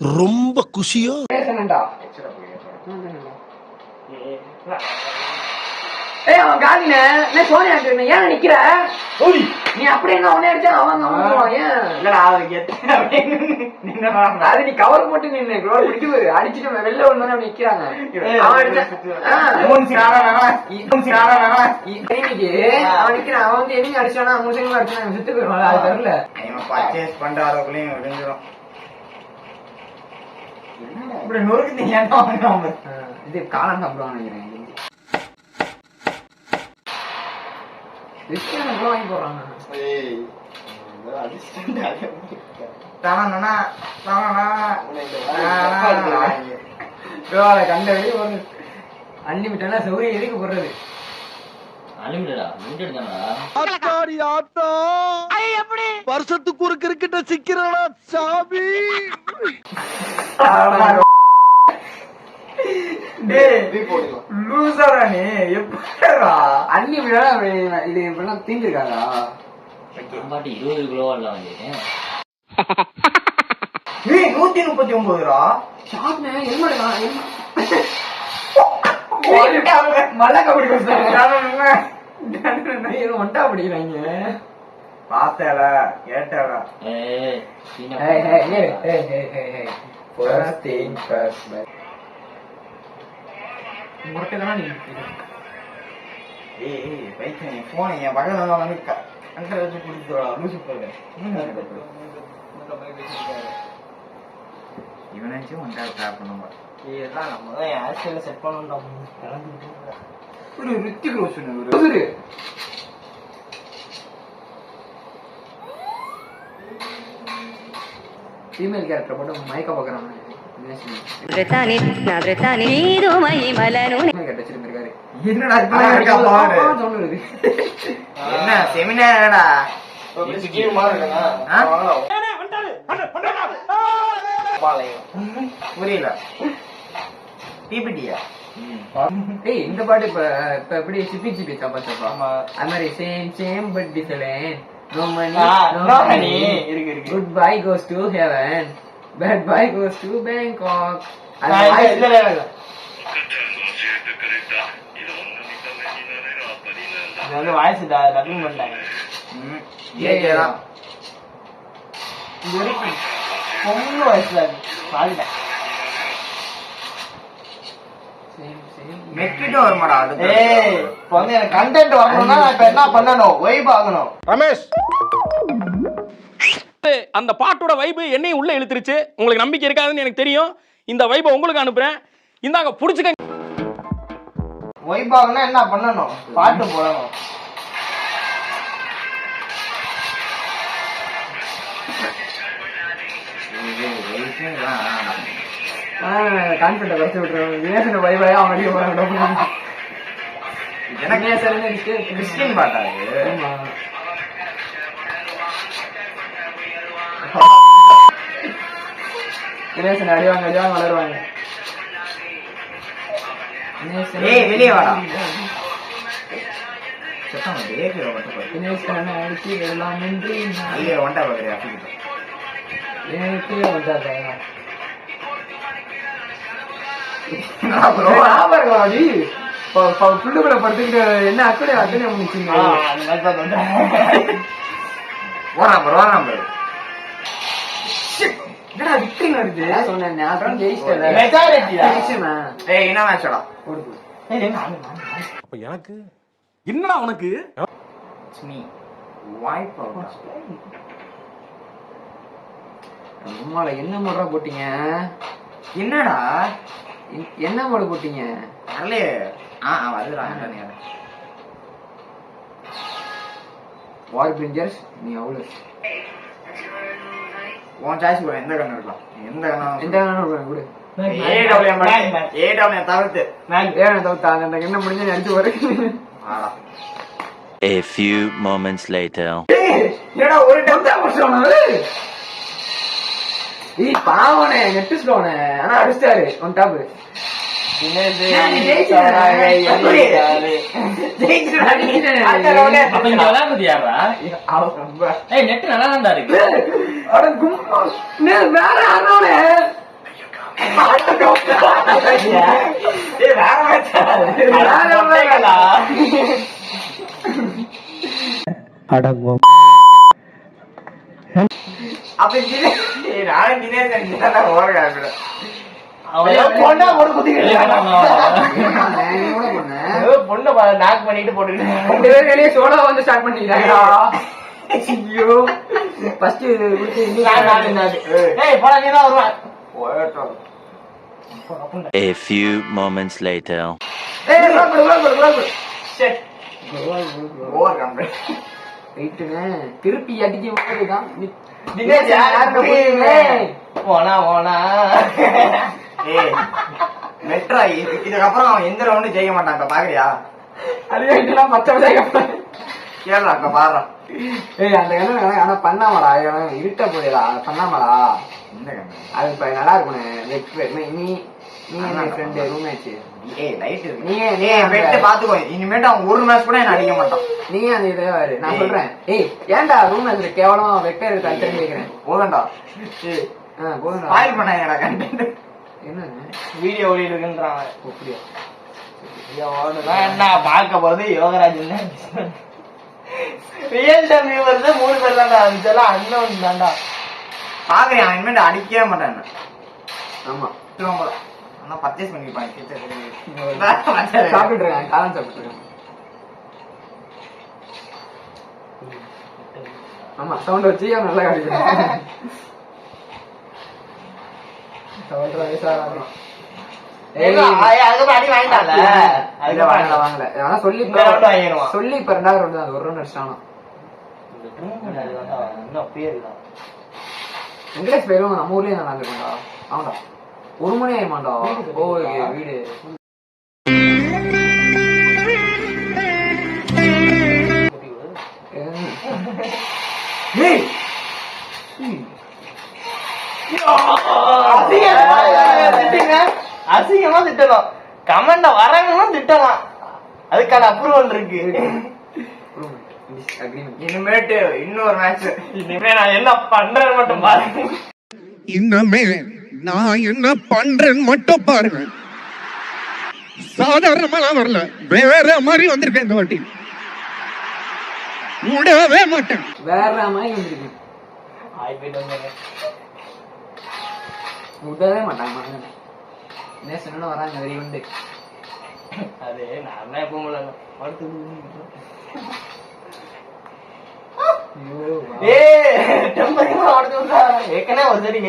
ரொம்ப குஷியோ அவன் காலின சோனியா ஏன் நிக்கிற நீ அப்படி என்ன உடனே அடிச்சா அவங்க அது நீ கவர் போட்டு நின்று பிடிச்சு அடிச்சுட்டு வெளில ஒண்ணு நிக்கிறாங்க அவன் நிக்கிறான் அவன் வந்து என்ன அடிச்சானா 3 செகண்ட் அடிச்சான் சுத்து போயிருவாங்க அது தெரியல பர்ச்சேஸ் பண்றவர்களையும் விழுந்துரும் இப்படி நொறுக்கு இது காலம் சாப்பிடுவான்னு நினைக்கிறேன் வாங்கி போடுறாங்க கண்ட வெளியே ஒரு அன்லிமிட்டா சௌரிய எதுக்கு போடுறது வருஷத்துக்கு ஒரு கிரிக்கெட்ட சிக்கிறடா சாமி இது இப்பெல்லாம் தீண்டிருக்காரா 20 கிலோ வாங்கிட்டேன் 139 ரூபா மழை கபடி ஒண்டா பிடிக்கிறாங்க பார்த்தல கேட்டா முரட்டதான் போன என் பக்கம் வந்து அங்க வச்சு குடிக்கிறா லூசு போல இவனாச்சும் ஒன்றா ட்ராப் பண்ணுவோம் இதெல்லாம் நம்ம தான் என் ஆக்சுவலா செட் பண்ணணும் ஒரு ரித்திக் ரோஷன் ஒரு ஃபீமேல் கேரக்டர் போட்டு மயக்க பார்க்குறாங்க என்ன செமினாரடா புரியல பிபிடியா இந்த பாட்டு இப்ப எப்படி சிப்பி சிப்பி சாப்பா சாப்பா அது மாதிரி same same but different no money good bye goes to heaven bad bye goes to Bangkok அது வாய்ஸ் டப்பிங் பண்ணாங்க ஏதான் இது பொண்ணு வாய்ஸ்ல பாருங்க மெக்கிட்டும் வருமாடா அது இப்போ வந்து எனக்கு கண்டென்ட் வரணும்னா நான் இப்போ என்ன பண்ணணும் வைப் ஆகணும் ரமேஷ் அந்த பாட்டோட வைப் என்னையும் உள்ள இழுத்துருச்சு உங்களுக்கு நம்பிக்கை இருக்காதுன்னு எனக்கு தெரியும் இந்த வைப்பை உங்களுக்கு அனுப்புறேன் இந்தாங்க புடிச்சுக்க வைப் ஆகணும்னா என்ன பண்ணணும் பாட்டு போடணும் கான்ஃபிடன்ட் குறைச்சு விட்டுருவாங்க பை அவன் வெளியே போறாங்க கிறிஸ்டின் பாட்டா தினேசன் அடிவாங்க அடிவாங்க வளருவாங்க வெளியே வாடா தினேசன் அடிச்சு எல்லாம் நின்று ஒண்டா பாக்குறியா புள்ளுக்குள்ள படுத்துக்கிட்டு என்ன அக்கடை அக்கடை முடிச்சுங்க எனக்கு என்னடா உனக்கு என்ன முறை போட்டீங்க என்னடா என்ன மோடு போட்டீங்க வரலையே வார் பிரிஞ்சர்ஸ் நீ அவ்வளவு உன் சாய்ஸ் கூட எந்த கண்ணு இருக்கலாம் எந்த எந்த கூட தவிர்த்து அந்த என்ன முடிஞ்சு அடிச்சு வர A few moments later. ஒரு டைம் தான் பாவனே நெட்டு ஸ்லோனே ஆனா அடிச்சிட்டாரு ஒன் டாப் அப்ப இங்க விளையாடுறது யாரா? ஏய் நெட் நல்லா தான்டா இருக்கு. அடங்கும் பொண்ணு நாக் பண்ணிட்டு போட்டு சோடா வந்து ஸ்டார்ட் பண்ணிக்கிறாங்க. ஐயோ first A few moments later. திருப்பி அடிக்கும் போதுதான் மெட்ரா இதுக்கப்புறம் அவன் எந்த ரவுண்டும் ஜெயிக்க மாட்டான். பாக்குறியா? அது மத்த கேள்றா அக்கா பாடுறான். ஏய் அந்த கண்ணு ஆனா பண்ணாமடா இருட்ட போயிடா பண்ணாமடா. அது இப்ப நல்லா இருக்கும். நீ ஃப்ரெண்டு ரூம்மேட்ஸ் பாத்துக்கோ. இனிமேட்டு அவன் ஒரு மேட்ச் கூட என்ன அடிக்க மாட்டான். நீ அந்த இதே நான் சொல்றேன். ஏய் ஏன்டா ரூம்மேட்ஸ் கேவலமா வெக்க இருக்கு அது கேக்குறேன். போகண்டா ஸ்பாயில் பண்ணாங்கடா கண்டென்ட். என்னன்னு வீடியோ ஓடி இருக்குன்றான். அப்படியா? என்ன பார்க்க போறது யோகராஜ் ரியல் டைம் வியூவர்ஸ் 3 பேர் தான்டா. அதெல்லாம் அன்னோன் தான்டா. பாக்குறேன் அவன் இனிமேட்டு அடிக்கவே மாட்டான். ஆமா ஆனா பர்ச்சேஸ் பண்ணிப்பாங்க. சாப்பிட்டு இருக்கேன் காலம் சாப்பிட்டு இருக்கேன். ஆமா சவுண்ட் வச்சு நல்லா கிடைக்கும். சொல்லி இப்ப 2வது ரவுண்ட் தான். 1 ரவுண்ட் அடிச்சானா வெங்கடேஷ் பேரும் நம்ம ஊர்லயே நான் நடந்துருக்கா. ஆமாடா 1 மணி ஆயிருமாண்டா. ஓ வீடு அசிங்கமா திட்டலாம். கமெண்ட வரவங்களும் திட்டலாம். அதுக்கான அப்ரூவல் இருக்கு. இனிமேட்டு இன்னொரு மேட்ச். இனிமே நான் என்ன பண்றேன்னு மட்டும் பாருங்க. இன்னமே நான் என்ன பண்றேன்னு மட்டும் பாருங்க. சாதாரணமா வரல, வேற மாதிரி வந்திருக்கேன் இந்த வாட்டி. விடவே மாட்டேன். வேற மாதிரி வந்திருக்கேன். விடவே மாட்டாங்க. நேசன் வராங்க வெறி உண்டு. அது நான் எப்பவும் ஏற்கனவே ஒரு சரி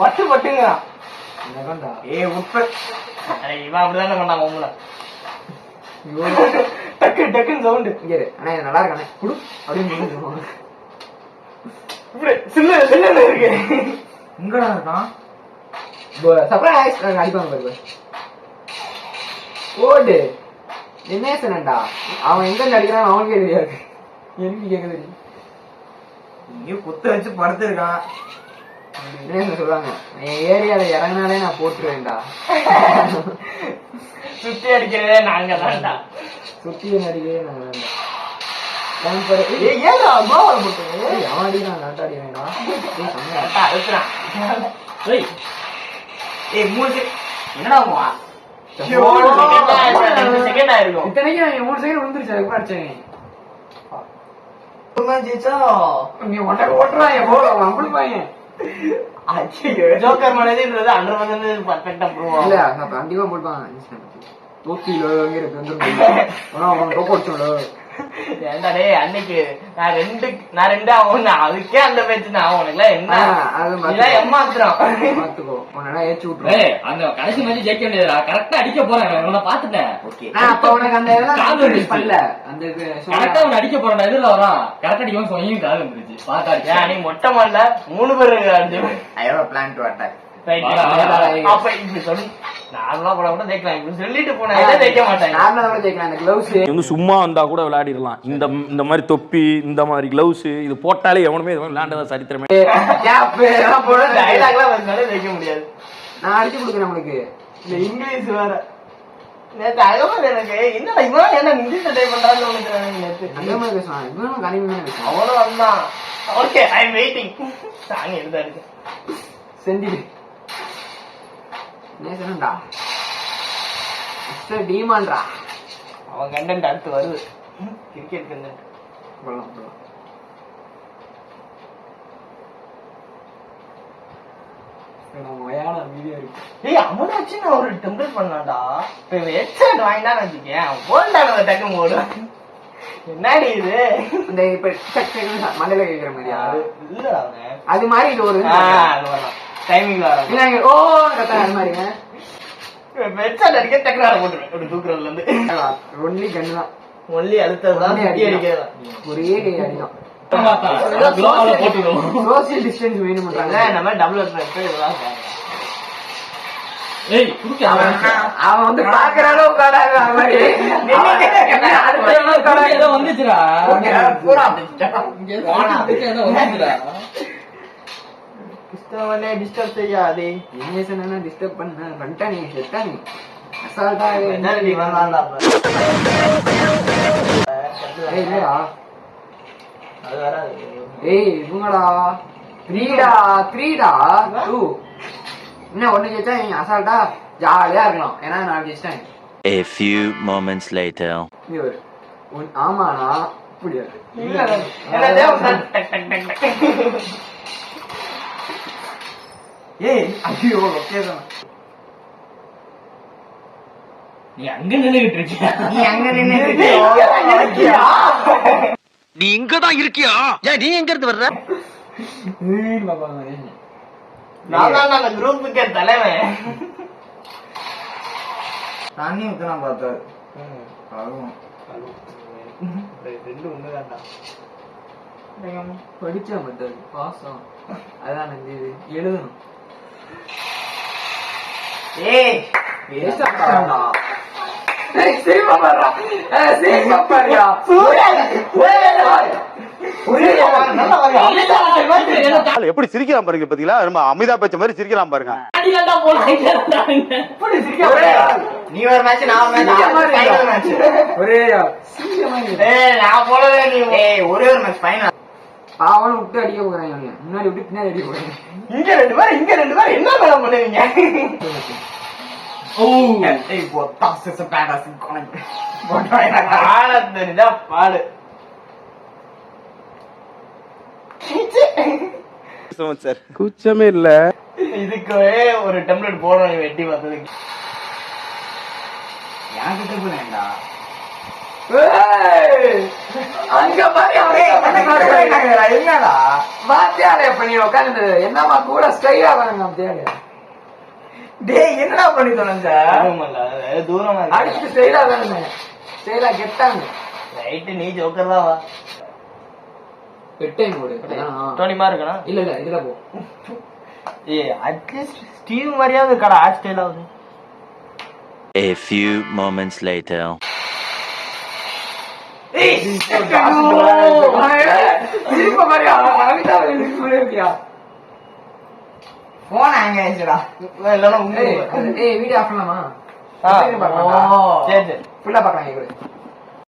பட்டு பட்டுங்க. இவன் அப்படிதானே பண்ணான் உங்களை. டக்கு டக்குன்னு சவுண்டு இங்க அண்ணா இது நல்லா இருக்கானே குடு அப்படின்னு சில்ல சில்ல இருக்கு. எங்கடா இருக்கான்? சர்ப்ரைஸ் அடிப்பாங்க பாரு. ஓடு என்னடா அவன் எங்க இருந்து அடிக்கிறான் அவனுக்கே தெரியாது. எனக்கு கேட்க தெரியும். இங்க குத்த வச்சு படுத்திருக்கான். என்ன சொல்றாங்க என் ஏரியால இறங்கினாலே நான் போட்டுருவேன்டா. சுத்தி அடிக்கிறதே நாங்க தான்டா. சுத்தி அடிக்கிறதே நாங்க தான்டா. அவன் அடிக்கிறான் நாட்டா அடிக்கிறான்டா. என்னடா செகண்ட் ஆயிருக்கும். இத்தனைக்கு 3 செகண்ட் விழுந்துருச்சு. அதுக்கு அடிச்சேன். நீ உனக்கு ஓட்டுறான் போ அம்பளுப்பாங்க. ஜோக்கர் மேனேஜ்ன்றது 100% பர்ஃபெக்ட்டா ப்ரூவ் ஆகும். இல்ல நான் கண்டிப்பா போடுவான். தூக்கில இருக்கு வந்து அவன் டோக் அடிச்சோல. ஏன்டா டேய் அன்னைக்கு நான் ரெண்டு அவன் அதுக்கே அந்த பேச்சு நான் உனக்கு என்ன அது ஏமாத்துறான். பாத்துக்கோ உன்ன ஏச்சி விட்டுரு. ஏய் அந்த கடைசி மேட்ச் ஜெயிக்க வேண்டியதுடா. கரெக்ட்டா அடிக்க போறாங்க. நான் பாத்துட்டேன். ஓகே நான் அப்ப உனக்கு அந்த இதெல்லாம் பண்ணல. அந்த கரெக்ட்டா அவன் அடிக்க போறான். எதிரல வரான். கரெக்ட்டா அடிக்கும் சொன்னியும் கால் வந்துருச்சு. பாத்தா அடிச்சா நீ மொட்டை மாடல 3 பேர் அடிச்சு I have a plan to attack. அப்ப இப்படி சொல்லி நார்மலா போனா கூட ஜெயிக்கலாம். இப்படி சொல்லிட்டு போனா ஜெயிக்க மாட்டாங்க. நார்மலா கூட ஜெயிக்கலாம். அந்த கிளவுஸ் வந்து சும்மா வந்தா கூட விளையாடிடலாம். இந்த மாதிரி தொப்பி இந்த மாதிரி கிளவுஸ் இது போட்டாலே எவனுமே இது விளையாண்டதா சரித்திரமே. கேப் எல்லாம் போட டயலாக்லாம் வந்தாலே ஜெயிக்க முடியாது. நான் அடிச்சு கொடுக்குறேன் உங்களுக்கு. இந்த இங்கிலீஷ் வேற நேத்து அகமது எனக்கு என்னடா இவன் என்ன இங்கிலீஷ்ல டைப் பண்றான்னு நினைக்கிறேன் நேத்து நல்ல மாதிரி பேசுவான் இவனும் கனிமையான பேசுவான் அவனும் வந்தான் okay I am waiting song எடுத்தாரு செந்தில் நேசனண்டா மிஸ்டர் டீமான்டா அவன் கண்டென்ட் அடுத்து வருது கிரிக்கெட் கண்டென்ட் போலாம் போலாம் வீடியோ இருக்கு ஏய் அவனாச்சு நான் ஒரு டெம்ப்ளேட் பண்ணான்டா இப்ப இவன் ஹெட்செட் வாங்கினான்னு வச்சுக்கேன் ஓல்டான டக்கு ஓடுவான் என்னடி இது இந்த இப்ப மண்டையில கேக்குற மாதிரியா இல்லடா அவன் அது மாதிரி இது ஒரு அது வரலாம் டைமிங்ல வராது இல்ல ஓ கத்த அது மாதிரிங்க ஹெட்செட் அடிக்க டக்கு வர போட்டுருவேன் ஒரு தூக்குறதுல இருந்து ஒன்லி கண்ணு தான் ஒன்லி அடுத்ததுதான் சுத்தி அடிக்கிறதா ஒரே கை அடிக்கும் போட்டுருவோம். சோசியல் டிஸ்டன்ஸ் வேணும்ன்றாங்க நம்ம டபுள் எடுத்து இதெல்லாம் ஏய் குடுக்க அவன் வந்து பாக்குற அளவுக்கு காடாது அது மாதிரி ஏதோ வந்துச்சுடா பூரா ஏதோ வந்துச்சுடா கிறிஸ்தவனே டிஸ்டர்ப் செய்யாதே என்ன டிஸ்டர்ப் பண்ணிட்டா நீ செத்தா நீ அசால்ட்டா என்னடி வந்தான்டா இல்லடா அது வராது ஏய் இவங்கடா 3டா 2 என்ன ஒண்ணு கேட்டா நீங்க அசால்ட்டா ஜாலியா இருக்கலாம் ஏன்னா நான் ஜெயிச்சிட்டேன் A few moments later. ஆமாண்ணா புரியாது ஏய் ஐயோ லொக்கேஷன் நீ அங்க நின்னுகிட்டு இருக்கியா நீ அங்க நின்னுக்கியா நீ இங்கதான் இருக்கியா ஏன் நீ எங்க இருந்து வர்ற நான் தான் அந்த குரூப்புக்கே தலைவன் தண்ணி ஊத்தனா பார்த்தாரு ரெண்டு ஒண்ணுதான்டா படிச்சா பார்த்தாரு பாசம் அதான் இது எழுதணும் ஏய் சிரிப்பா பாடுறா சிரிப்பா பாடுறியா எப்படி சிரிக்கலாம் பாருங்க பாத்தீங்களா நம்ம அமிதாப் பச்சன் மாதிரி சிரிக்கலாம் பாருங்க நீ ஒரு மேட்ச் நான் ஒரு மேட்ச் ஃபைனல் மேட்ச் ஒரே ஏய் நான் போலவே நீ ஏய் ஒரே ஒரு மேட்ச் ஃபைனல் பாவன விட்டு அடிக்க போறாங்க முன்னாடி விட்டு பின்னாடி அடிக்க போறாங்க இங்க ரெண்டு பேர் என்ன மேல பண்ணுவீங்க ஓ ஏய் போட்டாஸ் இஸ் பேடாஸ் காலேஜ் பாட தெரிஞ்சா பாடு சார் கூச்சமே இல்ல இதுக்கு ஒரு டெம்ப்ளேட் போடணும் வெட்டி பார்த்ததுக்கு யார்கிட்ட போறேன்டா அங்க பாரு என்னடா வாத்தியாரே பண்ணி உட்காந்து என்னமா கூட ஸ்டைலா பாருங்க வாத்தியாரே டேய் என்னடா பண்ணி தொலைஞ்ச தூரமா அடிச்சுட்டு ஸ்டைலா தானுங்க ஸ்டைலா கெட்டாங்க ரைட் நீ ஜோக்கர் தான் வா பெட்டைம் போடு டோனி மாதிரி இருக்கா இல்ல இல்ல இதுல போ ஏய் அட்லீஸ்ட் ஸ்டீவ் மாதிரியாவது இருக்கடா ஆர்ட் ஸ்டைல் ஆகுது A few moments later. திரும்ப மாதிரியா அமிதாப் இருக்கியா போன் ஹேங் ஆயிடுச்சுடா இல்லைன்னா ஏய் வீடியோ ஆஃப் பண்ணலாமா சரி சரி ஃபுல்லா பாக்கலாம்